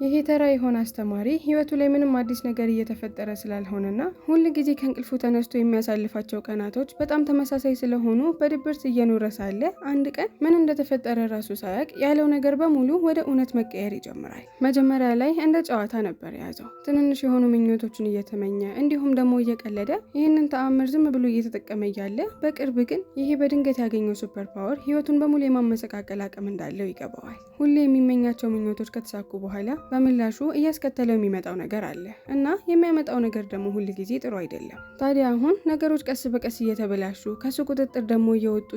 ይሄ ተራ የሆነ አስተማሪ ህይወቱ ላይ ምንም አዲስ ነገር እየተፈጠረ ስላልሆነና ሁል ጊዜ ከእንቅልፉ ተነስቶ የሚያሳልፋቸው ቀናቶች በጣም ተመሳሳይ ስለሆኑ በድብርት እየኖረ ሳለ አንድ ቀን ምን እንደተፈጠረ ራሱ ሳያውቅ ያለው ነገር በሙሉ ወደ እውነት መቀየር ይጀምራል። መጀመሪያ ላይ እንደ ጨዋታ ነበር የያዘው። ትንንሽ የሆኑ ምኞቶችን እየተመኘ እንዲሁም ደግሞ እየቀለደ ይህንን ተአምር ዝም ብሎ እየተጠቀመ እያለ በቅርብ ግን ይሄ በድንገት ያገኘው ሱፐር ፓወር ህይወቱን በሙሉ የማመሰቃቀል አቅም እንዳለው ይገባዋል። ሁሌ የሚመኛቸው ምኞቶች ከተሳኩ በኋላ በምላሹ እያስከተለው የሚመጣው ነገር አለ እና የሚያመጣው ነገር ደግሞ ሁል ጊዜ ጥሩ አይደለም። ታዲያ አሁን ነገሮች ቀስ በቀስ እየተበላሹ ከሱ ቁጥጥር ደግሞ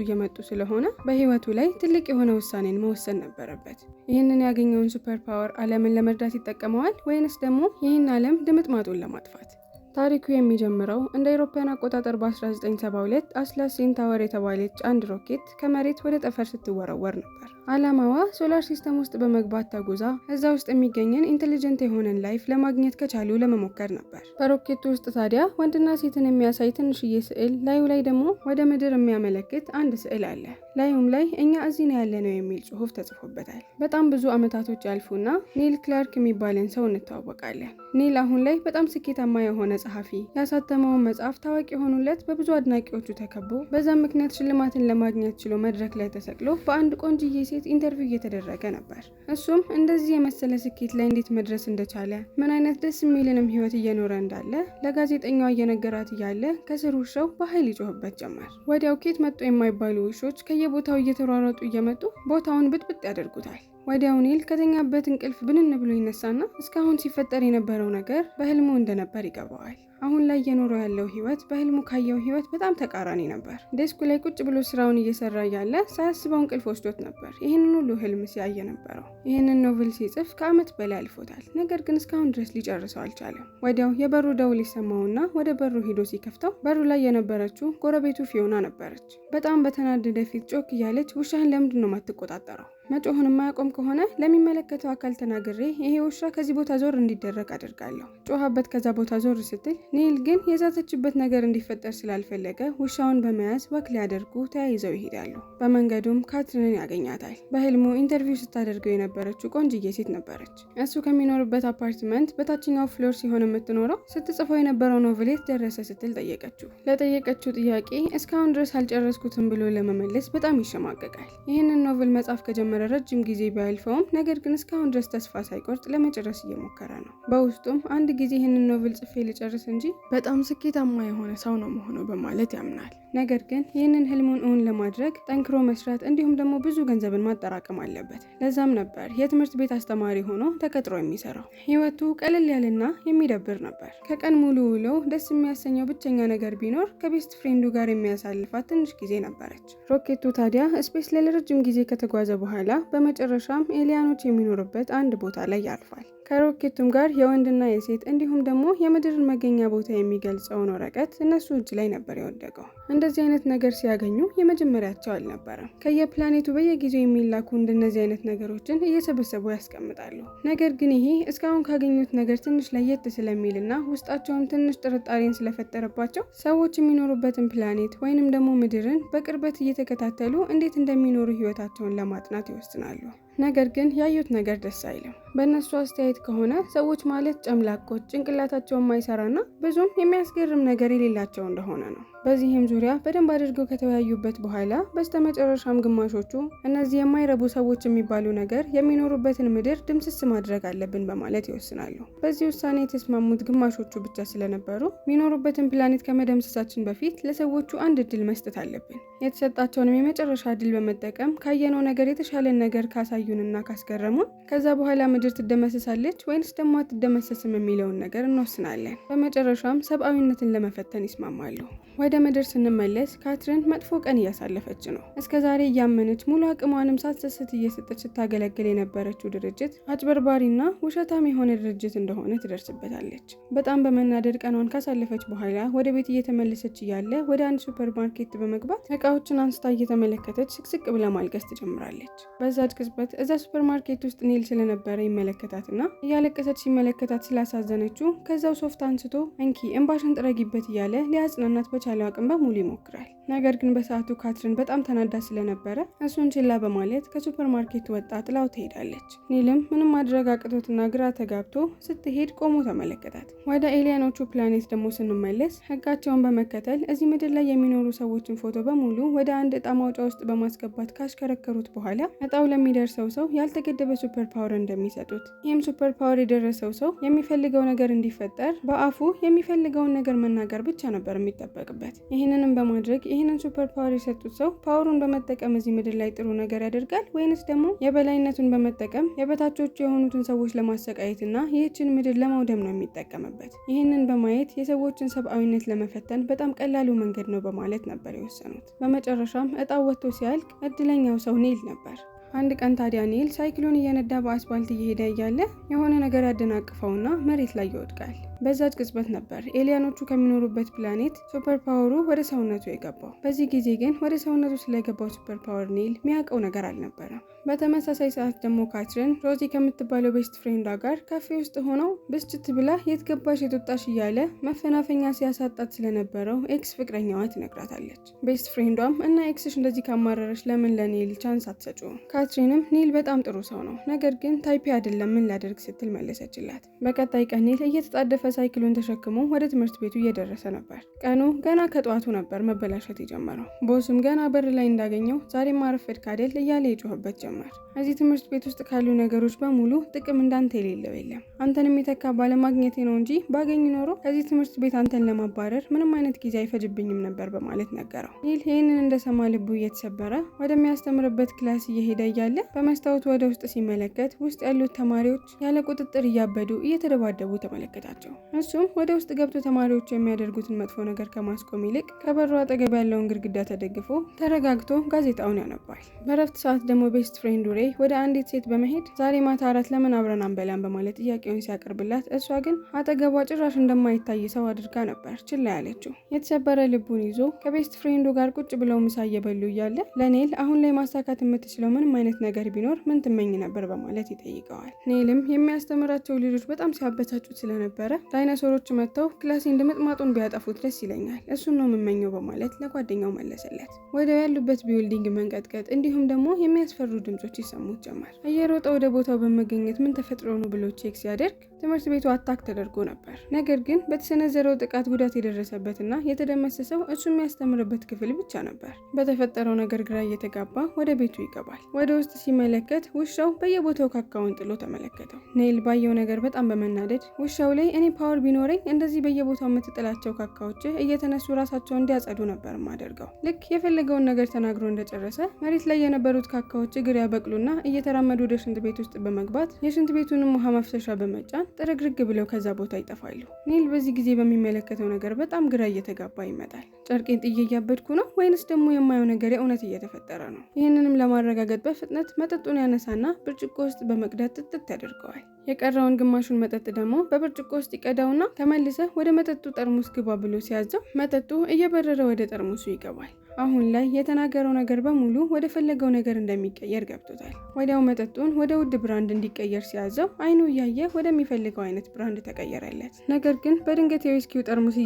እየመጡ ስለሆነ በህይወቱ ላይ ትልቅ የሆነ ውሳኔን መወሰን ነበረበት። ይህንን ያገኘውን ሱፐር ፓወር ዓለምን ለመርዳት ይጠቀመዋል ወይንስ ደግሞ ይህን ዓለም ድምጥማጡን ለማጥፋት? ታሪኩ የሚጀምረው እንደ አውሮፓውያን አቆጣጠር በ1972 አትላስ ሴንታወር የተባለች አንድ ሮኬት ከመሬት ወደ ጠፈር ስትወረወር ነበር። ዓላማዋ ሶላር ሲስተም ውስጥ በመግባት ተጉዛ እዛ ውስጥ የሚገኝን ኢንቴሊጀንት የሆነን ላይፍ ለማግኘት ከቻሉ ለመሞከር ነበር። በሮኬቱ ውስጥ ታዲያ ወንድና ሴትን የሚያሳይ ትንሽዬ ስዕል፣ ላዩ ላይ ደግሞ ወደ ምድር የሚያመለክት አንድ ስዕል አለ። ላዩም ላይ እኛ እዚህ ነው ያለነው የሚል ጽሑፍ ተጽፎበታል። በጣም ብዙ ዓመታቶች ያልፉና ኒል ክላርክ የሚባልን ሰው እንተዋወቃለን። ኒል አሁን ላይ በጣም ስኬታማ የሆነ ጸሐፊ፣ ያሳተመውን መጽሐፍ ታዋቂ የሆኑለት በብዙ አድናቂዎቹ ተከቦ በዛም ምክንያት ሽልማትን ለማግኘት ችሎ መድረክ ላይ ተሰቅሎ በአንድ ቆንጅዬ ሴት ኢንተርቪው እየተደረገ ነበር። እሱም እንደዚህ የመሰለ ስኬት ላይ እንዴት መድረስ እንደቻለ ምን አይነት ደስ የሚልንም ህይወት እየኖረ እንዳለ ለጋዜጠኛዋ እየነገራት እያለ ከስር ውሻው በኃይል ይጮህበት ጀመር። ወዲያው ኬት መጡ የማይባሉ ውሾች ከየቦታው እየተሯሯጡ እየመጡ ቦታውን ብጥብጥ ያደርጉታል። ወዲያው ኒል ከተኛበት እንቅልፍ ብንን ብሎ ይነሳና እስካሁን ሲፈጠር የነበረው ነገር በህልሙ እንደነበር ይገባዋል። አሁን ላይ እየኖረው ያለው ህይወት በህልሙ ካየው ህይወት በጣም ተቃራኒ ነበር። ዴስኩ ላይ ቁጭ ብሎ ስራውን እየሰራ ያለ ሳያስበው እንቅልፍ ወስዶት ነበር ይህንን ሁሉ ህልም ሲያየ ነበረው። ይህንን ኖቭል ሲጽፍ ከዓመት በላይ አልፎታል። ነገር ግን እስካሁን ድረስ ሊጨርሰው አልቻለም። ወዲያው የበሩ ደውል ይሰማውና ወደ በሩ ሄዶ ሲከፍተው በሩ ላይ የነበረችው ጎረቤቱ ፊዮና ነበረች። በጣም በተናደደ ፊት ጮክ እያለች ውሻህን ለምንድን ነው የማትቆጣጠረው? መጮህን የማያቆም ከሆነ ለሚመለከተው አካል ተናግሬ ይሄ ውሻ ከዚህ ቦታ ዞር እንዲደረግ አደርጋለሁ። ጮሃበት ከዛ ቦታ ዞር ስትል ኒል ግን የዛተችበት ነገር እንዲፈጠር ስላልፈለገ ውሻውን በመያዝ ወክ ሊያደርጉ ተያይዘው ይሄዳሉ። በመንገዱም ካትሪንን ያገኛታል። በህልሙ ኢንተርቪው ስታደርገው የነበረችው ቆንጅዬ ሴት ነበረች። እሱ ከሚኖርበት አፓርትመንት በታችኛው ፍሎር ሲሆን የምትኖረው ስትጽፈው የነበረው ኖቭል የት ደረሰ ስትል ጠየቀችው። ለጠየቀችው ጥያቄ እስካሁን ድረስ አልጨረስኩትም ብሎ ለመመለስ በጣም ይሸማቀቃል። ይህንን ኖቭል መጻፍ ከጀመረ ረጅም ጊዜ ቢያልፈውም ነገር ግን እስካሁን ድረስ ተስፋ ሳይቆርጥ ለመጨረስ እየሞከረ ነው። በውስጡም አንድ ጊዜ ይህንን ኖቭል ጽፌ ልጨርስ እንጂ በጣም ስኬታማ የሆነ ሰው ነው መሆኑ በማለት ያምናል። ነገር ግን ይህንን ህልሙን እውን ለማድረግ ጠንክሮ መስራት እንዲሁም ደግሞ ብዙ ገንዘብን ማጠራቀም አለበት። ለዛም ነበር የትምህርት ቤት አስተማሪ ሆኖ ተቀጥሮ የሚሰራው። ህይወቱ ቀለል ያለና የሚደብር ነበር። ከቀን ሙሉ ውሎ ደስ የሚያሰኘው ብቸኛ ነገር ቢኖር ከቤስት ፍሬንዱ ጋር የሚያሳልፋት ትንሽ ጊዜ ነበረች። ሮኬቱ ታዲያ ስፔስ ላይ ለረጅም ጊዜ ከተጓዘ በኋላ በመጨረሻም ኤሊያኖች የሚኖሩበት አንድ ቦታ ላይ ያርፋል። ከሮኬቱም ጋር የወንድና የሴት እንዲሁም ደግሞ የምድርን መገኛ ቦታ የሚገልጸውን ወረቀት እነሱ እጅ ላይ ነበር የወደቀው። እንደዚህ አይነት ነገር ሲያገኙ የመጀመሪያቸው አልነበረም። ከየፕላኔቱ በየጊዜው የሚላኩ እንደነዚህ አይነት ነገሮችን እየሰበሰቡ ያስቀምጣሉ። ነገር ግን ይሄ እስካሁን ካገኙት ነገር ትንሽ ለየት ስለሚልና ውስጣቸውም ትንሽ ጥርጣሬን ስለፈጠረባቸው ሰዎች የሚኖሩበትን ፕላኔት ወይንም ደግሞ ምድርን በቅርበት እየተከታተሉ እንዴት እንደሚኖሩ ህይወታቸውን ለማጥናት ይወስናሉ። ነገር ግን ያዩት ነገር ደስ አይልም። በእነሱ አስተያየት ከሆነ ሰዎች ማለት ጨምላቆች፣ ጭንቅላታቸው የማይሰራና ብዙም የሚያስገርም ነገር የሌላቸው እንደሆነ ነው። በዚህም ዙሪያ በደንብ አድርገው ከተወያዩበት በኋላ በስተመጨረሻም ግማሾቹ እነዚህ የማይረቡ ሰዎች የሚባሉ ነገር የሚኖሩበትን ምድር ድምስስ ማድረግ አለብን በማለት ይወስናሉ። በዚህ ውሳኔ የተስማሙት ግማሾቹ ብቻ ስለነበሩ የሚኖሩበትን ፕላኔት ከመደምሰሳችን በፊት ለሰዎቹ አንድ እድል መስጠት አለብን። የተሰጣቸውንም የመጨረሻ እድል በመጠቀም ካየነው ነገር የተሻለን ነገር ካሳዩንና ካስገረሙን ከዛ በኋላ ምድር ትደመሰሳለች ወይንስ ደግሞ አትደመሰስም የሚለውን ነገር እንወስናለን። በመጨረሻም ሰብአዊነትን ለመፈተን ይስማማሉ። ወደ ምድር ስንመለስ ካትሪን መጥፎ ቀን እያሳለፈች ነው። እስከዛሬ እያመነች ሙሉ አቅሟንም ሳትሰስት እየሰጠች ስታገለግል የነበረችው ድርጅት አጭበርባሪና ውሸታም የሆነ ድርጅት እንደሆነ ትደርስበታለች። በጣም በመናደድ ቀኗን ካሳለፈች በኋላ ወደ ቤት እየተመለሰች እያለ ወደ አንድ ሱፐር ማርኬት በመግባት እቃዎችን አንስታ እየተመለከተች ስቅስቅ ብላ ማልቀስ ትጀምራለች። በዛች ቅጽበት እዛ ሱፐር ማርኬት ውስጥ ኒል ስለነበረ ይመለከታትና እያለቀሰች ሲመለከታት ስላሳዘነችው ከዛው ሶፍት አንስቶ እንኪ እንባሽን ጥረጊበት እያለ ሊያጽናናት በቻለው አቅም በሙሉ ይሞክራል። ነገር ግን በሰዓቱ ካትሪን በጣም ተናዳ ስለነበረ እሱን ችላ በማለት ከሱፐር ማርኬት ወጣ ጥላው ትሄዳለች። ኒልም ምንም ማድረግ አቅቶትና ግራ ተጋብቶ ስትሄድ ቆሞ ተመለከታት። ወደ ኤሊያኖቹ ፕላኔት ደግሞ ስንመለስ ህጋቸውን በመከተል እዚህ ምድር ላይ የሚኖሩ ሰዎችን ፎቶ በሙሉ ወደ አንድ እጣ ማውጫ ውስጥ በማስገባት ካሽከረከሩት በኋላ እጣው ለሚደርሰው ሰው ያልተገደበ ሱፐር ፓወር እንደሚሰጡት፣ ይህም ሱፐር ፓወር የደረሰው ሰው የሚፈልገው ነገር እንዲፈጠር በአፉ የሚፈልገውን ነገር መናገር ብቻ ነበር የሚጠበቅበት። ይህንንም በማድረግ ይህንን ሱፐር ፓወር የሰጡት ሰው ፓወሩን በመጠቀም እዚህ ምድር ላይ ጥሩ ነገር ያደርጋል ወይንስ ደግሞ የበላይነቱን በመጠቀም የበታቾቹ የሆኑትን ሰዎች ለማሰቃየትና ይህችን ምድር ለማውደም ነው የሚጠቀምበት። ይህንን በማየት የሰዎችን ሰብአዊነት ለመፈተን በጣም ቀላሉ መንገድ ነው በማለት ነበር የወሰኑት። በመጨረሻም እጣው ወጥቶ ሲያልቅ እድለኛው ሰው ኒል ነበር። አንድ ቀን ታዲያ ኒል ሳይክሉን እየነዳ በአስፋልት እየሄደ እያለ የሆነ ነገር ያደናቅፈውና መሬት ላይ ይወድቃል። በዛች ቅጽበት ነበር ኤሊያኖቹ ከሚኖሩበት ፕላኔት ሱፐር ፓወሩ ወደ ሰውነቱ የገባው። በዚህ ጊዜ ግን ወደ ሰውነቱ ስለገባው ሱፐር ፓወር ኒል የሚያውቀው ነገር አልነበረም። በተመሳሳይ ሰዓት ደግሞ ካትሪን ሮዚ ከምትባለው ቤስት ፍሬንዷ ጋር ካፌ ውስጥ ሆነው ብስጭት ብላ የት ገባሽ የት ወጣሽ እያለ መፈናፈኛ ሲያሳጣት ስለነበረው ኤክስ ፍቅረኛዋ ትነግራታለች። ቤስት ፍሬንዷም እና ኤክስሽ እንደዚህ ካማረረች ለምን ለኒል ቻንስ አትሰጪውም? ካትሪንም ኒል በጣም ጥሩ ሰው ነው፣ ነገር ግን ታይፒ አይደለም ምን ላደርግ ስትል መለሰችላት። በቀጣይ ቀን ኒል እየተጣደፈ ሳይክሉን ተሸክሞ ወደ ትምህርት ቤቱ እየደረሰ ነበር። ቀኑ ገና ከጠዋቱ ነበር መበላሸት የጀመረው። ቦስም ገና በር ላይ እንዳገኘው ዛሬም አረፈድክ አይደል እያለ ይጮህበት ጀመር። እዚህ ትምህርት ቤት ውስጥ ካሉ ነገሮች በሙሉ ጥቅም እንዳንተ የሌለው የለም። አንተን የሚተካ ባለማግኘቴ ነው እንጂ ባገኝ ኖሮ ከዚህ ትምህርት ቤት አንተን ለማባረር ምንም አይነት ጊዜ አይፈጅብኝም ነበር በማለት ነገረው። ኒል ይህንን እንደሰማ ልቡ እየተሰበረ ወደሚያስተምርበት ክላስ እየሄደ እያለ በመስታወቱ ወደ ውስጥ ሲመለከት ውስጥ ያሉት ተማሪዎች ያለ ቁጥጥር እያበዱ እየተደባደቡ ተመለከታቸው። እሱም ወደ ውስጥ ገብቶ ተማሪዎቹ የሚያደርጉትን መጥፎ ነገር ከማስቆም ይልቅ ከበሩ አጠገብ ያለውን ግድግዳ ተደግፎ ተረጋግቶ ጋዜጣውን ያነባል። በረፍት ሰዓት ደግሞ ቤስት ፍሬንዱ ሬይ ወደ አንዲት ሴት በመሄድ ዛሬ ማታ አራት ለምን አብረን አንበላም በማለት ጥያቄውን ሲያቀርብላት እሷ ግን አጠገቧ ጭራሽ እንደማይታይ ሰው አድርጋ ነበር ችላ ያለችው። የተሰበረ ልቡን ይዞ ከቤስት ፍሬንዱ ጋር ቁጭ ብለው ምሳ እየበሉ እያለ ለኔል አሁን ላይ ማሳካት የምትችለው ምንም አይነት ነገር ቢኖር ምን ትመኝ ነበር በማለት ይጠይቀዋል። ኔልም የሚያስተምራቸው ልጆች በጣም ሲያበሳጩት ስለነበረ ዳይኖሰሮች መጥተው ክላሴ እንደመጥማጡን ቢያጠፉት ደስ ይለኛል፣ እሱን ነው የምመኘው በማለት ለጓደኛው መለሰለት። ወዲያው ያሉበት ቢልዲንግ መንቀጥቀጥ እንዲሁም ደግሞ የሚያስፈሩ ድምጾች ይሰሙት ጀመር። እየሮጠ ወደ ቦታው በመገኘት ምን ተፈጥሮ ነው ብሎ ቼክ ሲያደርግ ትምህርት ቤቱ አታክ ተደርጎ ነበር። ነገር ግን በተሰነዘረው ጥቃት ጉዳት የደረሰበትና የተደመሰሰው እሱ የሚያስተምርበት ክፍል ብቻ ነበር። በተፈጠረው ነገር ግራ እየተጋባ ወደ ቤቱ ይገባል። ወደ ውስጥ ሲመለከት ውሻው በየቦታው ካካውን ጥሎ ተመለከተው። ኔል ባየው ነገር በጣም በመናደድ ውሻው ላይ እኔ ፓወር ቢኖረኝ እንደዚህ በየቦታው የምትጥላቸው ካካዎች እየተነሱ ራሳቸውን እንዲያጸዱ ነበር ማደርገው። ልክ የፈለገውን ነገር ተናግሮ እንደጨረሰ መሬት ላይ የነበሩት ካካዎች እግር ያበቅሉና እየተራመዱ ወደ ሽንት ቤት ውስጥ በመግባት የሽንት ቤቱንም ውሃ ማፍሰሻ በመጫን ጥርግርግ ብለው ከዛ ቦታ ይጠፋሉ። ኒል በዚህ ጊዜ በሚመለከተው ነገር በጣም ግራ እየተጋባ ይመጣል። ጨርቄን ጥዬ እያበድኩ ነው ወይንስ ደግሞ የማየው ነገር የእውነት እየተፈጠረ ነው? ይህንንም ለማረጋገጥ በፍጥነት መጠጡን ያነሳና ብርጭቆ ውስጥ በመቅዳት ጥጥት ያደርገዋል። የቀረውን ግማሹን መጠጥ ደግሞ በብርጭቆ ውስጥ ይቀዳውና ተመልሰ ወደ መጠጡ ጠርሙስ ግባ ብሎ ሲያዘው መጠጡ እየበረረ ወደ ጠርሙሱ ይገባል። አሁን ላይ የተናገረው ነገር በሙሉ ወደ ፈለገው ነገር እንደሚቀየር ገብቶታል። ወዲያው መጠጡን ወደ ውድ ብራንድ እንዲቀየር ሲያዘው አይኑ እያየ ወደሚፈልገው አይነት ብራንድ ተቀየረለት። ነገር ግን በድንገት የዊስኪው ጠርሙስ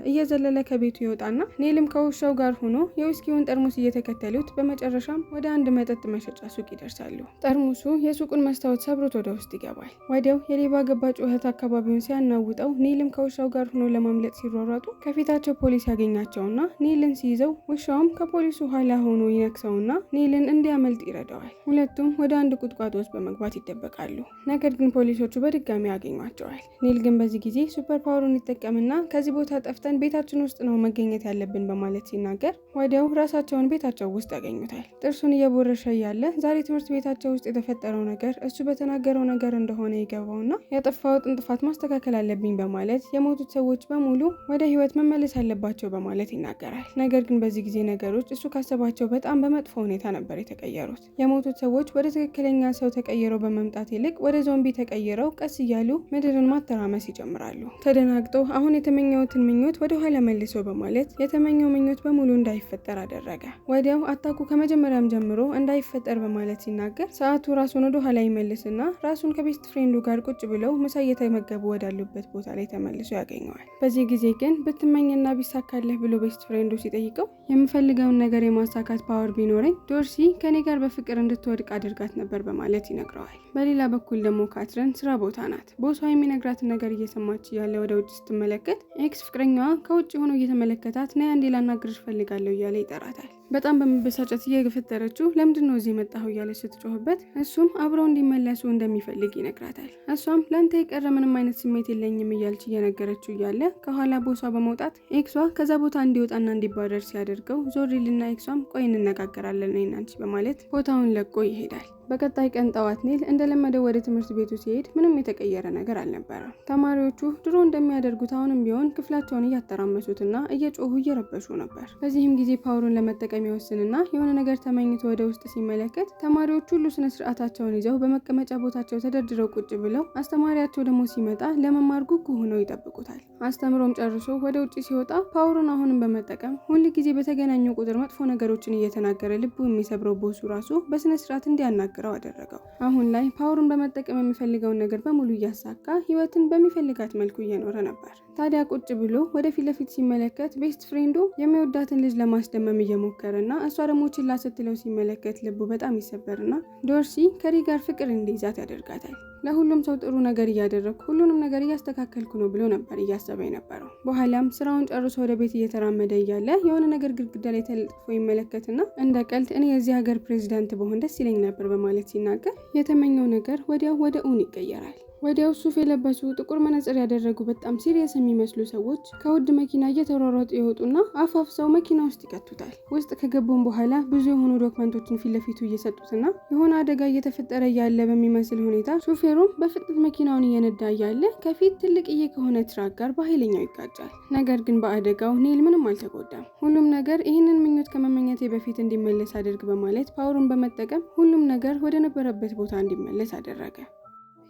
እየዘለለ ከቤቱ ይወጣና ኔልም ከውሻው ጋር ሆኖ የዊስኪውን ጠርሙስ እየተከተሉት በመጨረሻም ወደ አንድ መጠጥ መሸጫ ሱቅ ይደርሳሉ። ጠርሙሱ የሱቁን መስታወት ሰብሮት ወደ ውስጥ ይገባል። ወዲያው የሌባ ገባ ጩኸት አካባቢውን ሲያናውጠው ኔልም ከውሻው ጋር ሆኖ ለማምለጥ ሲሯሯጡ ከፊታቸው ፖሊስ ያገኛቸውና ኔልን ሲይዘው ውሻውም ከፖሊሱ ኋላ ሆኖ ይነክሰውና ኒልን እንዲያመልጥ ይረዳዋል። ሁለቱም ወደ አንድ ቁጥቋጦ ውስጥ በመግባት ይደበቃሉ። ነገር ግን ፖሊሶቹ በድጋሚ ያገኟቸዋል። ኒል ግን በዚህ ጊዜ ሱፐር ፓወሩን ይጠቀምና ከዚህ ቦታ ጠፍተን ቤታችን ውስጥ ነው መገኘት ያለብን በማለት ሲናገር ወዲያው ራሳቸውን ቤታቸው ውስጥ ያገኙታል። ጥርሱን እየቦረሸ ያለ ዛሬ ትምህርት ቤታቸው ውስጥ የተፈጠረው ነገር እሱ በተናገረው ነገር እንደሆነ ይገባውና ያጠፋሁትን ጥፋት ማስተካከል አለብኝ በማለት የሞቱት ሰዎች በሙሉ ወደ ህይወት መመለስ አለባቸው በማለት ይናገራል። ነገር ግን በዚህ ጊዜ ነገሮች እሱ ካሰባቸው በጣም በመጥፎ ሁኔታ ነበር የተቀየሩት። የሞቱት ሰዎች ወደ ትክክለኛ ሰው ተቀይረው በመምጣት ይልቅ ወደ ዞምቢ ተቀይረው ቀስ እያሉ ምድርን ማተራመስ ይጀምራሉ። ተደናግጦ አሁን የተመኘውትን ምኞት ወደ ኋላ መልሶ በማለት የተመኘው ምኞት በሙሉ እንዳይፈጠር አደረገ። ወዲያው አታኩ ከመጀመሪያም ጀምሮ እንዳይፈጠር በማለት ሲናገር ሰዓቱ ራሱን ወደ ኋላ ይመልስና ራሱን ከቤስት ፍሬንዱ ጋር ቁጭ ብለው ምሳ እየተመገቡ ወዳሉበት ቦታ ላይ ተመልሶ ያገኘዋል። በዚህ ጊዜ ግን ብትመኝና ቢሳካለህ ብሎ ቤስት ፍሬንዱ ሲጠይቀው የምፈልገውን ነገር የማሳካት ፓወር ቢኖረኝ ዶርሲ ከኔ ጋር በፍቅር እንድትወድቅ አድርጋት ነበር በማለት ይነግረዋል። በሌላ በኩል ደግሞ ካትሪን ስራ ቦታ ናት። ቦሷ የሚነግራትን ነገር እየሰማች ያለ ወደ ውጭ ስትመለከት ኤክስ ፍቅረኛዋ ከውጭ ሆኖ እየተመለከታት ነይ አንዴ ላናግርሽ ፈልጋለሁ እያለ ይጠራታል። በጣም በመበሳጨት እየገፈተረችው ለምንድነው እዚህ የመጣኸው እያለች ስትጮህበት እሱም አብረው እንዲመለሱ እንደሚፈልግ ይነግራታል። እሷም ለአንተ የቀረ ምንም አይነት ስሜት የለኝም እያለች እየነገረችው እያለ ከኋላ ቦሷ በመውጣት ኤክሷ ከዛ ቦታ እንዲወጣና እንዲባረር ሲያደርገው ዞሪልና ኤክሷም ቆይ እንነጋገራለን እኔና አንቺ በማለት ቦታውን ለቆ ይሄዳል። በቀጣይ ቀን ጠዋት ኔል እንደለመደው ወደ ትምህርት ቤቱ ሲሄድ ምንም የተቀየረ ነገር አልነበረም። ተማሪዎቹ ድሮ እንደሚያደርጉት አሁንም ቢሆን ክፍላቸውን እያተራመሱትና እየጮሁ እየረበሹ ነበር። በዚህም ጊዜ ፓወሩን ለመጠቀም ይወስንና የሆነ ነገር ተመኝቶ ወደ ውስጥ ሲመለከት ተማሪዎቹ ሁሉ ስነ ስርዓታቸውን ይዘው በመቀመጫ ቦታቸው ተደርድረው ቁጭ ብለው አስተማሪያቸው ደግሞ ሲመጣ ለመማር ጉጉ ሆነው ይጠብቁታል። አስተምሮም ጨርሶ ወደ ውጭ ሲወጣ ፓወሩን አሁንም በመጠቀም ሁል ጊዜ በተገናኙ ቁጥር መጥፎ ነገሮችን እየተናገረ ልቡ የሚሰብረው ቦሱ ራሱ በስነ ስርዓት እንዲያናገረው አደረገው። አሁን ላይ ፓወሩን በመጠቀም የሚፈልገውን ነገር በሙሉ እያሳካ ህይወትን በሚፈልጋት መልኩ እየኖረ ነበር። ታዲያ ቁጭ ብሎ ወደ ፊት ለፊት ሲመለከት ቤስት ፍሬንዱ የሚወዳትን ልጅ ለማስደመም እየሞከረና እሷ ደግሞ ችላ ስትለው ሲመለከት ልቡ በጣም ይሰበርና ዶርሲ ከሪ ጋር ፍቅር እንዲይዛት ያደርጋታል። ለሁሉም ሰው ጥሩ ነገር እያደረግኩ ሁሉንም ነገር እያስተካከልኩ ነው ብሎ ነበር እያሰበ የነበረው። በኋላም ስራውን ጨርሶ ወደ ቤት እየተራመደ እያለ የሆነ ነገር ግድግዳ ላይ ተለጥፎ ይመለከትና እንደ ቀልድ እኔ የዚህ ሀገር ፕሬዚዳንት በሆን ደስ ይለኝ ነበር በማለት ሲናገር የተመኘው ነገር ወዲያው ወደ እውን ይቀየራል። ወዲያው ሱፍ የለበሱ ጥቁር መነጽር ያደረጉ በጣም ሲሪየስ የሚመስሉ ሰዎች ከውድ መኪና እየተሯሯጡ ይወጡና አፋፍሰው መኪና ውስጥ ይከቱታል። ውስጥ ከገቡም በኋላ ብዙ የሆኑ ዶክመንቶችን ፊት ለፊቱ እየሰጡትና የሆነ አደጋ እየተፈጠረ ያለ በሚመስል ሁኔታ ሹፌሩም በፍጥነት መኪናውን እየነዳ ያለ ከፊት ትልቅዬ ከሆነ ትራክ ጋር በኃይለኛው ይጋጫል። ነገር ግን በአደጋው ኔል ምንም አልተጎዳም። ሁሉም ነገር ይህንን ምኞት ከመመኘቴ በፊት እንዲመለስ አድርግ በማለት ፓወሩን በመጠቀም ሁሉም ነገር ወደ ነበረበት ቦታ እንዲመለስ አደረገ።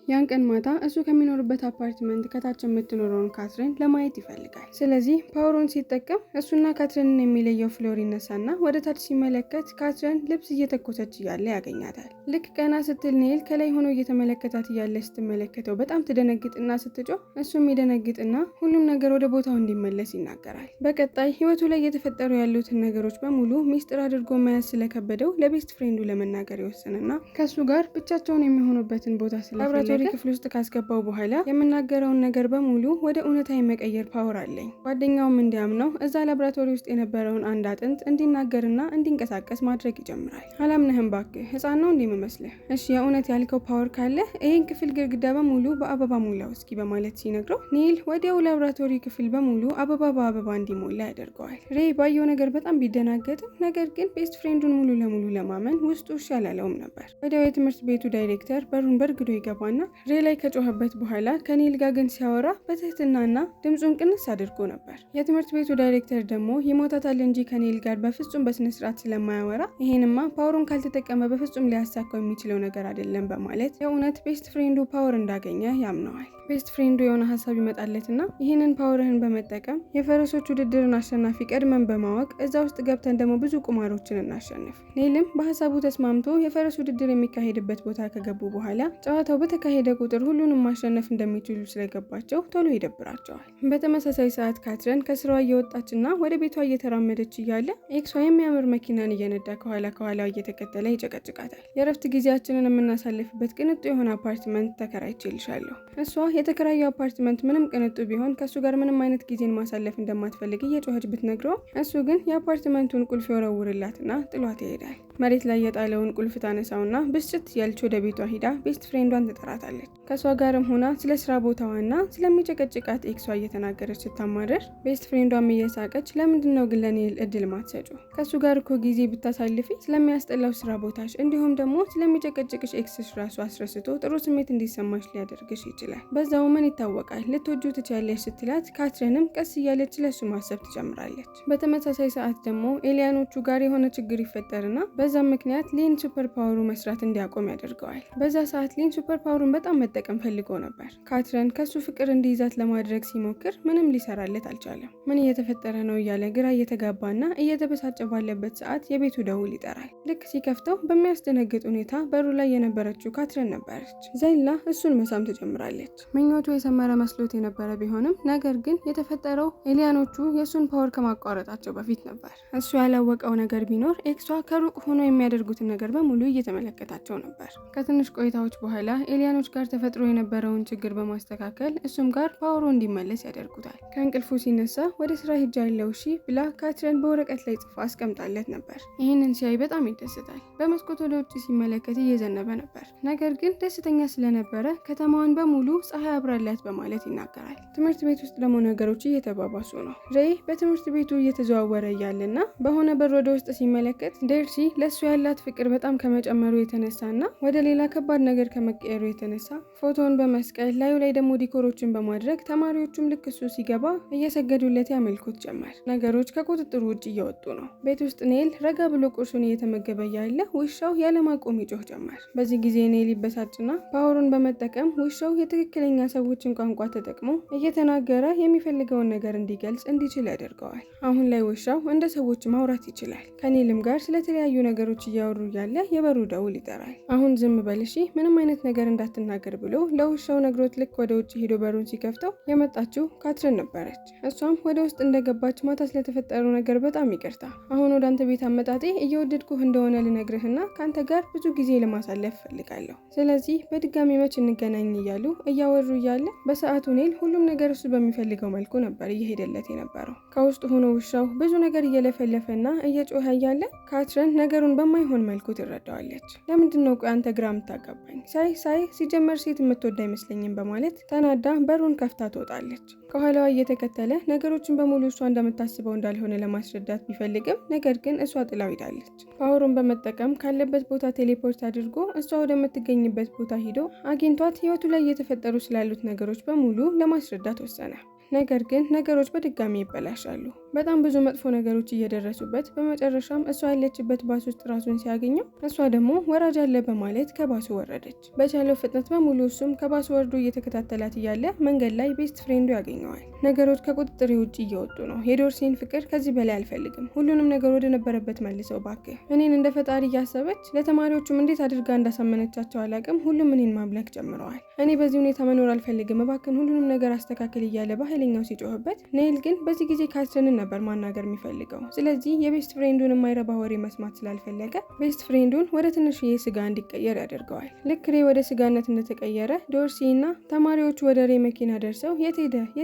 ያን ቀን ማታ እሱ ከሚኖርበት አፓርትመንት ከታች የምትኖረውን ካትሪን ለማየት ይፈልጋል። ስለዚህ ፓወሩን ሲጠቀም እሱና ካትሪንን የሚለየው ፍሎር ይነሳና ወደ ታች ሲመለከት ካትሪን ልብስ እየተኮሰች እያለ ያገኛታል። ልክ ቀና ስትል ኔል ከላይ ሆኖ እየተመለከታት እያለ ስትመለከተው በጣም ትደነግጥና ስትጮህ እሱም ይደነግጥና ሁሉም ነገር ወደ ቦታው እንዲመለስ ይናገራል። በቀጣይ ህይወቱ ላይ እየተፈጠሩ ያሉትን ነገሮች በሙሉ ሚስጥር አድርጎ መያዝ ስለከበደው ለቤስት ፍሬንዱ ለመናገር ይወስንና ከሱ ጋር ብቻቸውን የሚሆኑበትን ቦታ ስለፈለገ ክፍል ውስጥ ካስገባው በኋላ የምናገረውን ነገር በሙሉ ወደ እውነታ የመቀየር ፓወር አለኝ። ጓደኛውም እንዲያምነው እዛ ላብራቶሪ ውስጥ የነበረውን አንድ አጥንት እንዲናገርና እንዲንቀሳቀስ ማድረግ ይጀምራል። አላምነህም ባክህ ህፃን ነው እንደሚመስልህ። እሺ የእውነት ያልከው ፓወር ካለ ይህን ክፍል ግድግዳ በሙሉ በአበባ ሙላው እስኪ በማለት ሲነግረው ኔል ወዲያው ላብራቶሪ ክፍል በሙሉ አበባ በአበባ እንዲሞላ ያደርገዋል። ሬይ ባየው ነገር በጣም ቢደናገጥም ነገር ግን ቤስት ፍሬንዱን ሙሉ ለሙሉ ለማመን ውስጡ እሺ አላለውም ነበር። ወዲያው የትምህርት ቤቱ ዳይሬክተር በሩን በርግዶ ይገባና ሬ ላይ ከጮኸበት በኋላ ከኔል ጋር ግን ሲያወራ በትህትናና ድምፁን ቅንስ አድርጎ ነበር። የትምህርት ቤቱ ዳይሬክተር ደግሞ ይሞታታል እንጂ ከኔል ጋር በፍጹም በስነ ስርዓት ስለማያወራ ይሄንማ ፓወሩን ካልተጠቀመ በፍጹም ሊያሳካው የሚችለው ነገር አይደለም በማለት የእውነት ቤስት ፍሬንዱ ፓወር እንዳገኘ ያምነዋል። ቤስት ፍሬንዱ የሆነ ሀሳብ ይመጣለትና ይህንን ፓወርህን በመጠቀም የፈረሶች ውድድርን አሸናፊ ቀድመን በማወቅ እዛ ውስጥ ገብተን ደግሞ ብዙ ቁማሮችን እናሸንፍ። ኔልም በሀሳቡ ተስማምቶ የፈረስ ውድድር የሚካሄድበት ቦታ ከገቡ በኋላ ጨዋታው በተካሄደ ቁጥር ሁሉንም ማሸነፍ እንደሚችሉ ስለገባቸው ቶሎ ይደብራቸዋል። በተመሳሳይ ሰዓት ካትሪን ከስራዋ እየወጣችና ወደ ቤቷ እየተራመደች እያለ ኤክሷ የሚያምር መኪናን እየነዳ ከኋላ እየተከተለ ይጨቀጭቃታል። የእረፍት ጊዜያችንን የምናሳልፍበት ቅንጡ የሆነ አፓርትመንት ተከራይቼልሻለሁ። እሷ የተከራየው አፓርትመንት ምንም ቅንጡ ቢሆን ከሱ ጋር ምንም አይነት ጊዜን ማሳለፍ እንደማትፈልግ እየጮኸች ብትነግረው እሱ ግን የአፓርትመንቱን ቁልፍ ይወረውርላትና ጥሏት ይሄዳል። መሬት ላይ የጣለውን ቁልፍ ታነሳውና ብስጭት ያለች ወደ ቤቷ ሂዳ ቤስት ፍሬንዷን ትጠራታለች። ከሷ ጋርም ሆና ስለ ስራ ቦታዋና ስለሚጨቀጭቃት ኤክሷ እየተናገረች ስታማረር ቤስት ፍሬንዷም እየሳቀች ለምንድነው ግን ለኔል እድል ማትሰጩ? ከሱ ጋር እኮ ጊዜ ብታሳልፊ ስለሚያስጠላው ስራ ቦታሽ እንዲሁም ደግሞ ስለሚጨቀጭቅሽ ኤክስሽ ራሱ አስረስቶ ጥሩ ስሜት እንዲሰማሽ ሊያደርግሽ ይችላል። በዛው ምን ይታወቃል ልትወጁ ትችያለሽ ስትላት ካትሪንም ቀስ እያለች ለሱ ማሰብ ትጀምራለች። በተመሳሳይ ሰዓት ደግሞ ኤሊያኖቹ ጋር የሆነ ችግር ይፈጠርና በዛም ምክንያት ሊን ሱፐር ፓወሩ መስራት እንዲያቆም ያደርገዋል። በዛ ሰዓት ሊን ሱፐር ፓወሩን በጣም መጠቀም ፈልጎ ነበር። ካትረን ከሱ ፍቅር እንዲይዛት ለማድረግ ሲሞክር ምንም ሊሰራለት አልቻለም። ምን እየተፈጠረ ነው እያለ ግራ እየተጋባና እየተበሳጨ ባለበት ሰዓት የቤቱ ደውል ይጠራል። ልክ ሲከፍተው በሚያስደነግጥ ሁኔታ በሩ ላይ የነበረችው ካትረን ነበረች። ዛይላ እሱን መሳም ትጀምራለች። ምኞቱ የሰመረ መስሎት የነበረ ቢሆንም ነገር ግን የተፈጠረው ኤሊያኖቹ የእሱን ፓወር ከማቋረጣቸው በፊት ነበር። እሱ ያላወቀው ነገር ቢኖር ኤክሷ ከሩቅ ሆኖ የሚያደርጉትን ነገር በሙሉ እየተመለከታቸው ነበር። ከትንሽ ቆይታዎች በኋላ ኤሊያኖች ጋር ተፈጥሮ የነበረውን ችግር በማስተካከል እሱም ጋር ፓወሩ እንዲመለስ ያደርጉታል። ከእንቅልፉ ሲነሳ ወደ ስራ ሄጃለሁ እሺ ብላ ካትረን በወረቀት ላይ ጽፋ አስቀምጣለት ነበር። ይህንን ሲያይ በጣም ይደሰታል። በመስኮት ወደ ውጭ ሲመለከት እየዘነበ ነበር። ነገር ግን ደስተኛ ስለነበረ ከተማዋን በሙሉ ፀሐይ አብራላት በማለት ይናገራል። ትምህርት ቤት ውስጥ ደግሞ ነገሮች እየተባባሱ ነው። ሬይ በትምህርት ቤቱ እየተዘዋወረ እያለና በሆነ በር ወደ ውስጥ ሲመለከት ዴርሲ ለእሱ ያላት ፍቅር በጣም ከመጨመሩ የተነሳና ወደ ሌላ ከባድ ነገር ከመቀየሩ የተነሳ ፎቶውን በመስቀል ላዩ ላይ ደግሞ ዲኮሮችን በማድረግ ተማሪዎቹም ልክ እሱ ሲገባ እየሰገዱለት ያመልኩት ጀመር። ነገሮች ከቁጥጥር ውጭ እየወጡ ነው። ቤት ውስጥ ኔል ረጋ ብሎ ቁርሱን እየተመገበ ያለ ውሻው ያለማቆም ይጮህ ጀመር። በዚህ ጊዜ ኔል ይበሳጭና ፓወሩን በመጠቀም ውሻው የትክክለኛ ሰዎችን ቋንቋ ተጠቅሞ እየተናገረ የሚፈልገውን ነገር እንዲገልጽ እንዲችል ያደርገዋል። አሁን ላይ ውሻው እንደ ሰዎች ማውራት ይችላል። ከኔልም ጋር ስለተለያዩ ነገሮች እያወሩ ያለ የበሩ ደውል ይጠራል። አሁን ዝም በል እሺ፣ ምንም አይነት ነገር እንዳትናገር ብሎ ለውሻው ነግሮት ልክ ወደ ውጭ ሄዶ በሩን ሲከፍተው የመጣችው ካትረን ነበረች። እሷም ወደ ውስጥ እንደገባች ማታ ስለተፈጠረው ነገር በጣም ይቅርታ፣ አሁን ወደ አንተ ቤት አመጣጤ እየወደድኩህ እንደሆነ ልነግርህና ከአንተ ጋር ብዙ ጊዜ ለማሳለፍ ፈልጋለሁ። ስለዚህ በድጋሚ መች እንገናኝ እያሉ እያወሩ እያለ በሰዓቱ ኔል ሁሉም ነገር እሱ በሚፈልገው መልኩ ነበር እየሄደለት የነበረው። ከውስጥ ሆኖ ውሻው ብዙ ነገር እየለፈለፈና እየጮኸ እያለ ካትረን ነገሩን በማይሆን መልኩ ትረዳዋለች። ለምንድን ነው ቆይ አንተ ግራ የምታጋባኝ? ሳይ ሲጀመር ሴት የምትወድ አይመስለኝም በማለት ተናዳ በሩን ከፍታ ትወጣለች። ከኋላዋ እየተከተለ ነገሮችን በሙሉ እሷ እንደምታስበው እንዳልሆነ ለማስረዳት ቢፈልግም ነገር ግን እሷ ጥላው ሄዳለች። ፓወሩን በመጠቀም ካለበት ቦታ ቴሌፖርት አድርጎ እሷ ወደምትገኝበት ቦታ ሂዶ አግኝቷት ህይወቱ ላይ እየተፈጠሩ ስላሉት ነገሮች በሙሉ ለማስረዳት ወሰነ። ነገር ግን ነገሮች በድጋሚ ይበላሻሉ። በጣም ብዙ መጥፎ ነገሮች እየደረሱበት በመጨረሻም እሷ ያለችበት ባስ ውስጥ ራሱን ሲያገኘው እሷ ደግሞ ወራጅ አለ በማለት ከባሱ ወረደች። በቻለው ፍጥነት በሙሉ እሱም ከባሱ ወርዶ እየተከታተላት እያለ መንገድ ላይ ቤስት ፍሬንዱ ያገኘዋል። ነገሮች ከቁጥጥር ውጭ እየወጡ ነው። የዶርሲን ፍቅር ከዚህ በላይ አልፈልግም፣ ሁሉንም ነገር ወደ ነበረበት መልሰው ባክህ። እኔን እንደ ፈጣሪ እያሰበች ለተማሪዎቹም እንዴት አድርጋ እንዳሳመነቻቸው አላቅም፣ ሁሉም እኔን ማምለክ ጀምረዋል። እኔ በዚህ ሁኔታ መኖር አልፈልግም፣ እባክን ሁሉንም ነገር አስተካክል እያለ በኃይለኛው ሲጮህበት ኔል ግን በዚህ ጊዜ ካትረንን ነበር ማናገር የሚፈልገው። ስለዚህ የቤስት ፍሬንዱን የማይረባ ወሬ መስማት ስላልፈለገ ቤስት ፍሬንዱን ወደ ትንሽዬ ስጋ እንዲቀየር ያደርገዋል። ልክ ሬ ወደ ስጋነት እንደተቀየረ ዶርሲ እና ተማሪዎቹ ወደ ሬ መኪና ደርሰው የት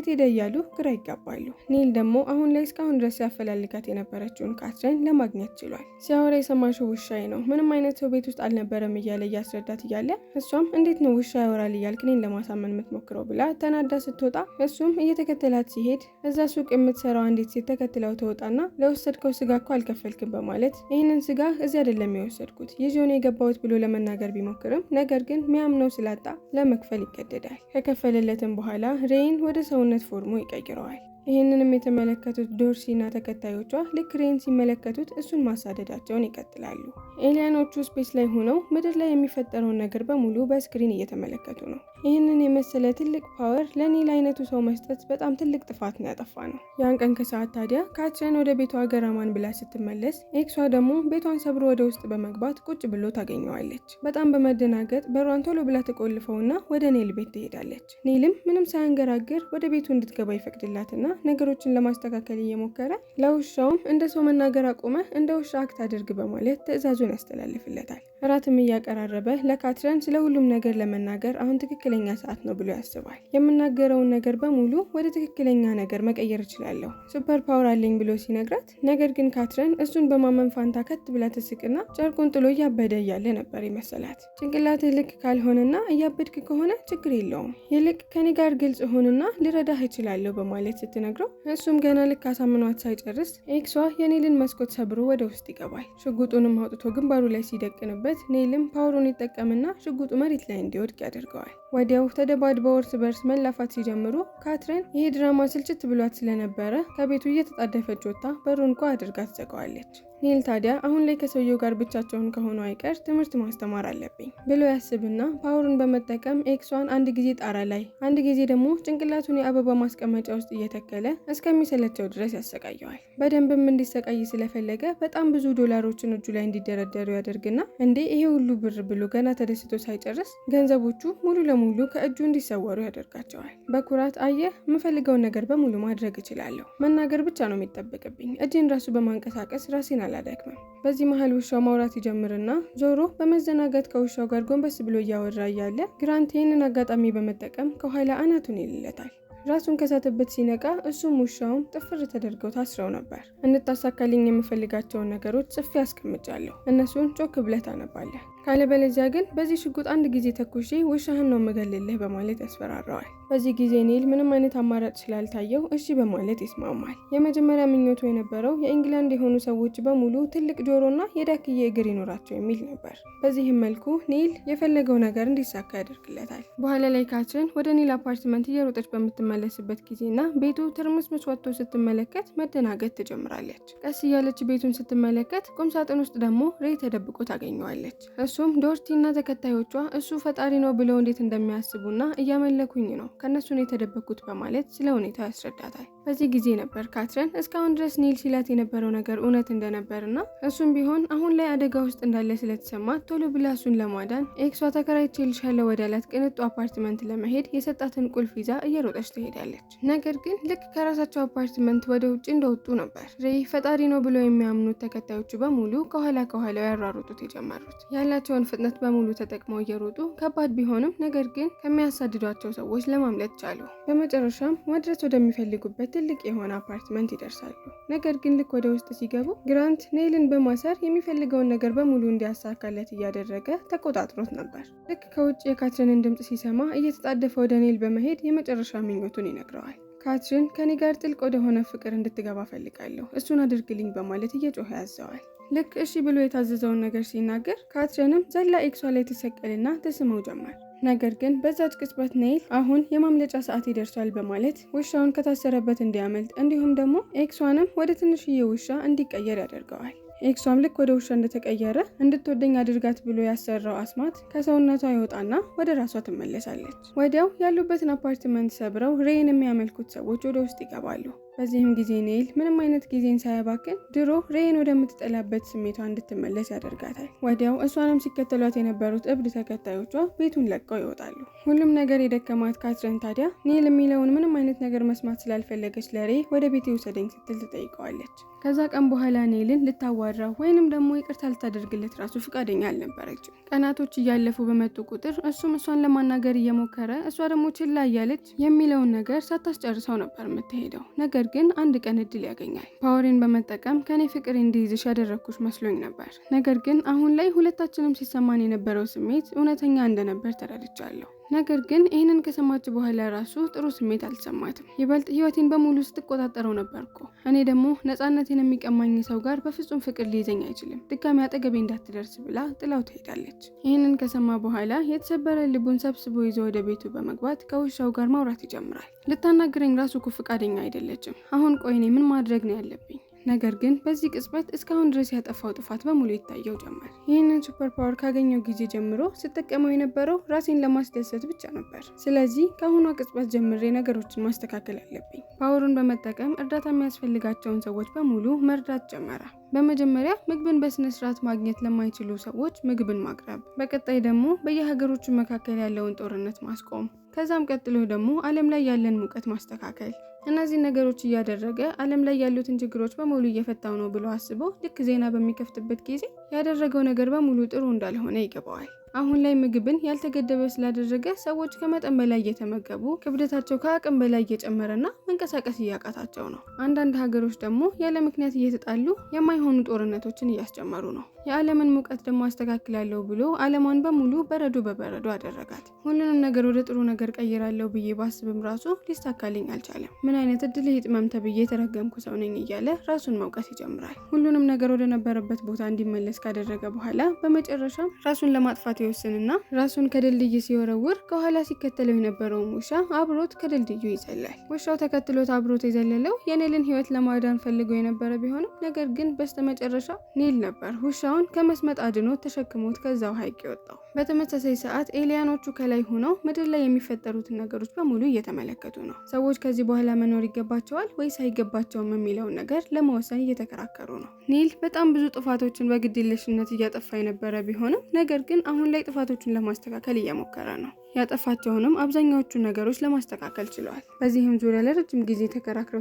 ሄደ እያሉ ግራ ይጋባሉ። ኔል ደግሞ አሁን ላይ እስካሁን ድረስ ሲያፈላልጋት የነበረችውን ካትረን ለማግኘት ችሏል። ሲያወራ የሰማሽው ውሻዬ ነው፣ ምንም አይነት ሰው ቤት ውስጥ አልነበረም እያለ እያስረዳት እያለ እሷም እንዴት ነው ውሻ ያወራል እያልክ እኔን ለማሳመን የምትሞክረው ብላ ተናዳ ስትወጣ እሱም እየተከተላት ሲሄድ እዛ ሱቅ የምትሰራው አንዲት ሴት ተከትለው ተወጣና ለወሰድከው ስጋ እኮ አልከፈልክም በማለት ይህንን ስጋ እዚህ አይደለም የወሰድኩት ይዤው ነው የገባሁት ብሎ ለመናገር ቢሞክርም ነገር ግን ሚያምነው ስላጣ ለመክፈል ይገደዳል። ከከፈለለትም በኋላ ሬይን ወደ ሰውነት ፎርሙ ይቀይረዋል። ይህንንም የተመለከቱት ዶርሲና ተከታዮቿ ልክ ሬይን ሲመለከቱት እሱን ማሳደዳቸውን ይቀጥላሉ። ኤሊያኖቹ ስፔስ ላይ ሆነው ምድር ላይ የሚፈጠረውን ነገር በሙሉ በስክሪን እየተመለከቱ ነው። ይህንን የመሰለ ትልቅ ፓወር ለኔል አይነቱ ሰው መስጠት በጣም ትልቅ ጥፋት ነው ያጠፋ ነው። ያን ቀን ከሰዓት ታዲያ ካትረን ወደ ቤቷ ገራማን ብላ ስትመለስ ኤክሷ ደግሞ ቤቷን ሰብሮ ወደ ውስጥ በመግባት ቁጭ ብሎ ታገኘዋለች። በጣም በመደናገጥ በሯን ቶሎ ብላ ተቆልፈውና ወደ ኔል ቤት ትሄዳለች። ኔልም ምንም ሳያንገራግር ወደ ቤቱ እንድትገባ ይፈቅድላትና ነገሮችን ለማስተካከል እየሞከረ ለውሻውም እንደ ሰው መናገር አቁመ እንደ ውሻ አክት አድርግ በማለት ትዕዛዙን ያስተላልፍለታል። እራትም እያቀራረበ ለካትረን ስለ ሁሉም ነገር ለመናገር አሁን ትክክለኛ ሰዓት ነው ብሎ ያስባል። የምናገረውን ነገር በሙሉ ወደ ትክክለኛ ነገር መቀየር እችላለሁ፣ ሱፐር ፓወር አለኝ ብሎ ሲነግራት፣ ነገር ግን ካትረን እሱን በማመን ፋንታ ከት ብላ ትስቅና ጨርቁን ጥሎ እያበደ እያለ ነበር ይመሰላት። ጭንቅላትህ ልክ ካልሆነና እያበድክ ከሆነ ችግር የለውም፣ ይልቅ ከኔ ጋር ግልጽ ሆንና ልረዳህ እችላለሁ በማለት ስትነግረው እሱም ገና ልክ አሳምኗት ሳይጨርስ ኤክሷ የኔልን መስኮት ሰብሮ ወደ ውስጥ ይገባል። ሽጉጡንም አውጥቶ ግንባሩ ላይ ሲደቅንበት ኔልም ፓወሩን ይጠቀምና ሽጉጡ መሬት ላይ እንዲወድቅ ያደርገዋል። ወዲያው ተደባድበው እርስ በርስ መላፋት ሲጀምሩ ካትረን ይሄ ድራማ ስልችት ብሏት ስለነበረ ከቤቱ እየተጣደፈች ወጥታ በሩን ኳ አድርጋ ትዘጋዋለች። ኔል ታዲያ አሁን ላይ ከሰውየው ጋር ብቻቸውን ከሆኑ አይቀር ትምህርት ማስተማር አለብኝ ብሎ ያስብና ፓወሩን በመጠቀም ኤክሷን አንድ ጊዜ ጣራ ላይ አንድ ጊዜ ደግሞ ጭንቅላቱን የአበባ ማስቀመጫ ውስጥ እየተከለ እስከሚሰለቸው ድረስ ያሰቃየዋል። በደንብም እንዲሰቃይ ስለፈለገ በጣም ብዙ ዶላሮችን እጁ ላይ እንዲደረደሩ ያደርግና እንዴ ይሄ ሁሉ ብር ብሎ ገና ተደስቶ ሳይጨርስ ገንዘቦቹ ሙሉ ለሙሉ ከእጁ እንዲሰወሩ ያደርጋቸዋል። በኩራት አየህ የምፈልገውን ነገር በሙሉ ማድረግ እችላለሁ፣ መናገር ብቻ ነው የሚጠበቅብኝ፣ እጄን ራሱ በማንቀሳቀስ ራሴን አላደክምም። በዚህ መሀል ውሻው ማውራት ይጀምርና ዞሮ በመዘናጋት ከውሻው ጋር ጎንበስ ብሎ እያወራ እያለ ግራንት ይህንን አጋጣሚ በመጠቀም ከኋላ አናቱን ይልለታል። ራሱን ከሳተበት ሲነቃ እሱም ውሻውም ጥፍር ተደርገው ታስረው ነበር። እንድታሳካልኝ የምፈልጋቸውን ነገሮች ጽፌ አስቀምጫለሁ፣ እነሱን ጮክ ብለህ ታነባለህ፣ ካለበለዚያ ግን በዚህ ሽጉጥ አንድ ጊዜ ተኩሼ ውሻህን ነው የምገልልህ በማለት ያስፈራረዋል። በዚህ ጊዜ ኔል ምንም አይነት አማራጭ ስላልታየው እሺ በማለት ይስማማል። የመጀመሪያ ምኞቱ የነበረው የኢንግላንድ የሆኑ ሰዎች በሙሉ ትልቅ ጆሮና የዳክዬ እግር ይኖራቸው የሚል ነበር። በዚህም መልኩ ኔል የፈለገው ነገር እንዲሳካ ያደርግለታል። በኋላ ላይ ካትሪን ወደ ኔል አፓርትመንት እየሮጠች በምትመለስበት ጊዜና ቤቱ ትርምስምስ ወጥቶ ስትመለከት መደናገጥ ትጀምራለች። ቀስ እያለች ቤቱን ስትመለከት ቁምሳጥን ውስጥ ደግሞ ሬይ ተደብቆ ታገኘዋለች። እሱም ዶርቲና ተከታዮቿ እሱ ፈጣሪ ነው ብለው እንዴት እንደሚያስቡና እያመለኩኝ ነው ከነሱን የተደበቁት በማለት ስለ ሁኔታው ያስረዳታል። በዚህ ጊዜ ነበር ካትሪን እስካሁን ድረስ ኔል ሲላት የነበረው ነገር እውነት እንደነበርና እሱም ቢሆን አሁን ላይ አደጋ ውስጥ እንዳለ ስለተሰማት ቶሎ ብላ እሱን ለማዳን ኤክሷ ተከራይቼልሻለሁ ወዳላት ቅንጡ አፓርትመንት ለመሄድ የሰጣትን ቁልፍ ይዛ እየሮጠች ትሄዳለች። ነገር ግን ልክ ከራሳቸው አፓርትመንት ወደ ውጭ እንደወጡ ነበር ሬይ ፈጣሪ ነው ብለው የሚያምኑት ተከታዮቹ በሙሉ ከኋላው ያሯሩጡት የጀመሩት። ያላቸውን ፍጥነት በሙሉ ተጠቅመው እየሮጡ ከባድ ቢሆንም ነገር ግን ከሚያሳድዷቸው ሰዎች ለማምለጥ ቻሉ። በመጨረሻም መድረስ ወደሚፈልጉበት ትልቅ የሆነ አፓርትመንት ይደርሳሉ። ነገር ግን ልክ ወደ ውስጥ ሲገቡ ግራንት ኔልን በማሰር የሚፈልገውን ነገር በሙሉ እንዲያሳካለት እያደረገ ተቆጣጥሮት ነበር። ልክ ከውጭ የካትሪንን ድምፅ ሲሰማ እየተጣደፈ ወደ ኔል በመሄድ የመጨረሻ ምኞቱን ይነግረዋል። ካትሪን ከኔ ጋር ጥልቅ ወደሆነ ፍቅር እንድትገባ ፈልጋለሁ፣ እሱን አድርግልኝ በማለት እየጮኸ ያዘዋል። ልክ እሺ ብሎ የታዘዘውን ነገር ሲናገር ካትሪንም ዘላ ኤክሷ ላይ ትሰቀልና ትስመው ጀመር። ነገር ግን በዛች ቅጽበት ኔል አሁን የማምለጫ ሰዓት ይደርሷል በማለት ውሻውን ከታሰረበት እንዲያመልጥ እንዲሁም ደግሞ ኤክሷንም ወደ ትንሽዬ ውሻ እንዲቀየር ያደርገዋል። ኤክሷም ልክ ወደ ውሻ እንደተቀየረ እንድትወደኝ አድርጋት ብሎ ያሰራው አስማት ከሰውነቷ ይወጣና ወደ ራሷ ትመለሳለች። ወዲያው ያሉበትን አፓርትመንት ሰብረው ሬይን የሚያመልኩት ሰዎች ወደ ውስጥ ይገባሉ። በዚህም ጊዜ ኔል ምንም አይነት ጊዜን ሳያባክን ድሮ ሬይን ወደምትጠላበት ስሜቷ እንድትመለስ ያደርጋታል። ወዲያው እሷንም ሲከተሏት የነበሩት እብድ ተከታዮቿ ቤቱን ለቀው ይወጣሉ። ሁሉም ነገር የደከማት ካትሪን ታዲያ ኔል የሚለውን ምንም አይነት ነገር መስማት ስላልፈለገች ለሬይ ወደ ቤቴ ውሰደኝ ስትል ትጠይቀዋለች። ከዛ ቀን በኋላ ኔልን ልታዋራው ወይንም ደግሞ ይቅርታ ልታደርግለት ራሱ ፍቃደኛ አልነበረችም። ቀናቶች እያለፉ በመጡ ቁጥር እሱም እሷን ለማናገር እየሞከረ እሷ ደግሞ ችላ እያለች የሚለውን ነገር ሳታስጨርሰው ነበር የምትሄደው። ነገር ግን አንድ ቀን እድል ያገኛል። ፓወሬን በመጠቀም ከኔ ፍቅር እንዲይዝሽ ያደረግኩሽ መስሎኝ ነበር። ነገር ግን አሁን ላይ ሁለታችንም ሲሰማን የነበረው ስሜት እውነተኛ እንደነበር ተረድቻለሁ። ነገር ግን ይህንን ከሰማች በኋላ ራሱ ጥሩ ስሜት አልተሰማትም። ይበልጥ ህይወቴን በሙሉ ስትቆጣጠረው ነበርኩ። እኔ ደግሞ ነፃነቴን የሚቀማኝ ሰው ጋር በፍጹም ፍቅር ሊይዘኝ አይችልም፣ ድጋሚ አጠገቤ እንዳትደርስ ብላ ጥላው ትሄዳለች። ይህንን ከሰማ በኋላ የተሰበረ ልቡን ሰብስቦ ይዞ ወደ ቤቱ በመግባት ከውሻው ጋር ማውራት ይጀምራል። ልታናግረኝ ራሱ እኮ ፈቃደኛ አይደለችም። አሁን ቆይ እኔ ምን ማድረግ ነው ያለብኝ? ነገር ግን በዚህ ቅጽበት እስካሁን ድረስ ያጠፋው ጥፋት በሙሉ ይታየው ጀመር። ይህንን ሱፐር ፓወር ካገኘው ጊዜ ጀምሮ ስጠቀመው የነበረው ራሴን ለማስደሰት ብቻ ነበር። ስለዚህ ከአሁኗ ቅጽበት ጀምሬ ነገሮችን ማስተካከል አለብኝ። ፓወሩን በመጠቀም እርዳታ የሚያስፈልጋቸውን ሰዎች በሙሉ መርዳት ጀመረ። በመጀመሪያ ምግብን በስነ ስርዓት ማግኘት ለማይችሉ ሰዎች ምግብን ማቅረብ፣ በቀጣይ ደግሞ በየሀገሮቹ መካከል ያለውን ጦርነት ማስቆም፣ ከዛም ቀጥሎ ደግሞ ዓለም ላይ ያለን ሙቀት ማስተካከል። እነዚህ ነገሮች እያደረገ ዓለም ላይ ያሉትን ችግሮች በሙሉ እየፈታው ነው ብሎ አስቦ ልክ ዜና በሚከፍትበት ጊዜ ያደረገው ነገር በሙሉ ጥሩ እንዳልሆነ ይገባዋል። አሁን ላይ ምግብን ያልተገደበ ስላደረገ ሰዎች ከመጠን በላይ እየተመገቡ ክብደታቸው ከአቅም በላይ እየጨመረና መንቀሳቀስ እያቃታቸው ነው። አንዳንድ ሀገሮች ደግሞ ያለ ምክንያት እየተጣሉ የማይሆኑ ጦርነቶችን እያስጨመሩ ነው። የዓለምን ሙቀት ደግሞ አስተካክላለሁ ብሎ ዓለሟን በሙሉ በረዶ በበረዶ አደረጋት። ሁሉንም ነገር ወደ ጥሩ ነገር ቀይራለሁ ብዬ ባስብም ራሱ ሊሳካልኝ አልቻለም። ምን አይነት እድል ይጥመም ተብዬ የተረገምኩ ሰው ነኝ እያለ ራሱን መውቀስ ይጀምራል። ሁሉንም ነገር ወደ ነበረበት ቦታ እንዲመለስ ካደረገ በኋላ በመጨረሻም ራሱን ለማጥፋት ይወስንና ራሱን ከድልድይ ሲወረውር ከኋላ ሲከተለው የነበረውን ውሻ አብሮት ከድልድዩ ይዘላል። ውሻው ተከትሎት አብሮት የዘለለው የኔልን ህይወት ለማዳን ፈልገው የነበረ ቢሆንም ነገር ግን በስተመጨረሻ ኔል ነበር ውሻውን ከመስመጥ አድኖት ተሸክሞት ከዛው ሐይቅ የወጣው። በተመሳሳይ ሰዓት ኤሊያኖቹ ከላይ ሆነው ምድር ላይ የሚፈጠሩትን ነገሮች በሙሉ እየተመለከቱ ነው። ሰዎች ከዚህ በኋላ መኖር ይገባቸዋል ወይስ አይገባቸውም የሚለውን ነገር ለመወሰን እየተከራከሩ ነው። ኔል በጣም ብዙ ጥፋቶችን በግድየለሽነት እያጠፋ የነበረ ቢሆንም ነገር ግን አሁን ላይ ጥፋቶቹን ለማስተካከል እየሞከረ ነው። ያጠፋቸውንም አብዛኛዎቹ ነገሮች ለማስተካከል ችለዋል። በዚህም ዙሪያ ለረጅም ጊዜ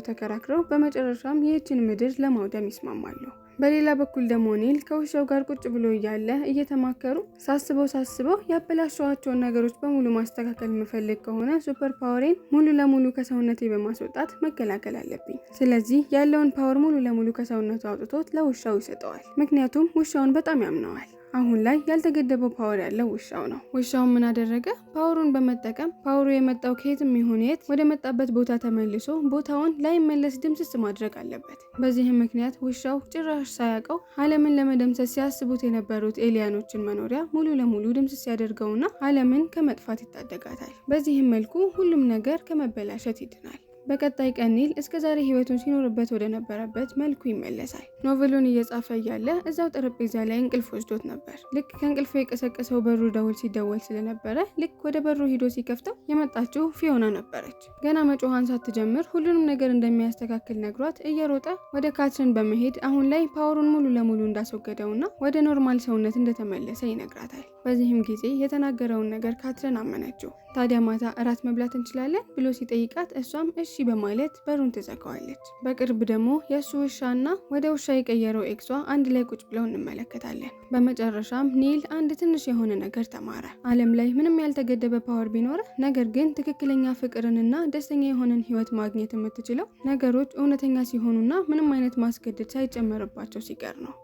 ተከራክረው በመጨረሻም ይህችን ምድር ለማውደም ይስማማሉ። በሌላ በኩል ደግሞ ኔል ከውሻው ጋር ቁጭ ብሎ እያለ እየተማከሩ ሳስበው ያበላሸዋቸውን ነገሮች በሙሉ ማስተካከል የምፈልግ ከሆነ ሱፐር ፓወሬን ሙሉ ለሙሉ ከሰውነቴ በማስወጣት መከላከል አለብኝ። ስለዚህ ያለውን ፓወር ሙሉ ለሙሉ ከሰውነቱ አውጥቶት ለውሻው ይሰጠዋል። ምክንያቱም ውሻውን በጣም ያምነዋል። አሁን ላይ ያልተገደበው ፓወር ያለው ውሻው ነው። ውሻው ምን አደረገ? ፓወሩን በመጠቀም ፓወሩ የመጣው ከየትም ይሁን የት ወደ መጣበት ቦታ ተመልሶ ቦታውን ላይመለስ ድምስስ ማድረግ አለበት። በዚህም ምክንያት ውሻው ጭራሽ ሳያውቀው ዓለምን ለመደምሰስ ሲያስቡት የነበሩት ኤሊያኖችን መኖሪያ ሙሉ ለሙሉ ድምስስ ያደርገውና ዓለምን ከመጥፋት ይታደጋታል። በዚህም መልኩ ሁሉም ነገር ከመበላሸት ይድናል። በቀጣይ ቀን ኔል እስከዛሬ ህይወቱን ሲኖርበት ወደ ነበረበት መልኩ ይመለሳል። ኖቨሉን እየጻፈ እያለ እዛው ጠረጴዛ ላይ እንቅልፍ ወስዶት ነበር። ልክ ከእንቅልፉ የቀሰቀሰው በሩ ደውል ሲደወል ስለነበረ ልክ ወደ በሩ ሂዶ ሲከፍተው የመጣችው ፊዮና ነበረች። ገና መጮሃን ሳትጀምር ሁሉንም ነገር እንደሚያስተካክል ነግሯት እየሮጠ ወደ ካትሪን በመሄድ አሁን ላይ ፓወሩን ሙሉ ለሙሉ እንዳስወገደውና ወደ ኖርማል ሰውነት እንደተመለሰ ይነግራታል። በዚህም ጊዜ የተናገረውን ነገር ካትሪን አመነችው። ታዲያ ማታ እራት መብላት እንችላለን ብሎ ሲጠይቃት እሷም እሺ በማለት በሩን ትዘጋዋለች። በቅርብ ደግሞ የእሱ ውሻና ወደ ውሻ የቀየረው ኤክሷ አንድ ላይ ቁጭ ብለው እንመለከታለን። በመጨረሻም ኔል አንድ ትንሽ የሆነ ነገር ተማረ። ዓለም ላይ ምንም ያልተገደበ ፓወር ቢኖርህ ነገር ግን ትክክለኛ ፍቅርንና ደስተኛ የሆነን ህይወት ማግኘት የምትችለው ነገሮች እውነተኛ ሲሆኑና ምንም አይነት ማስገደድ ሳይጨመርባቸው ሲቀር ነው።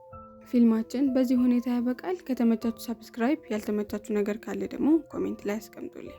ፊልማችን በዚህ ሁኔታ ያበቃል። ከተመቻችሁ ሰብስክራይብ፣ ያልተመቻችሁ ነገር ካለ ደግሞ ኮሜንት ላይ አስቀምጡልኝ።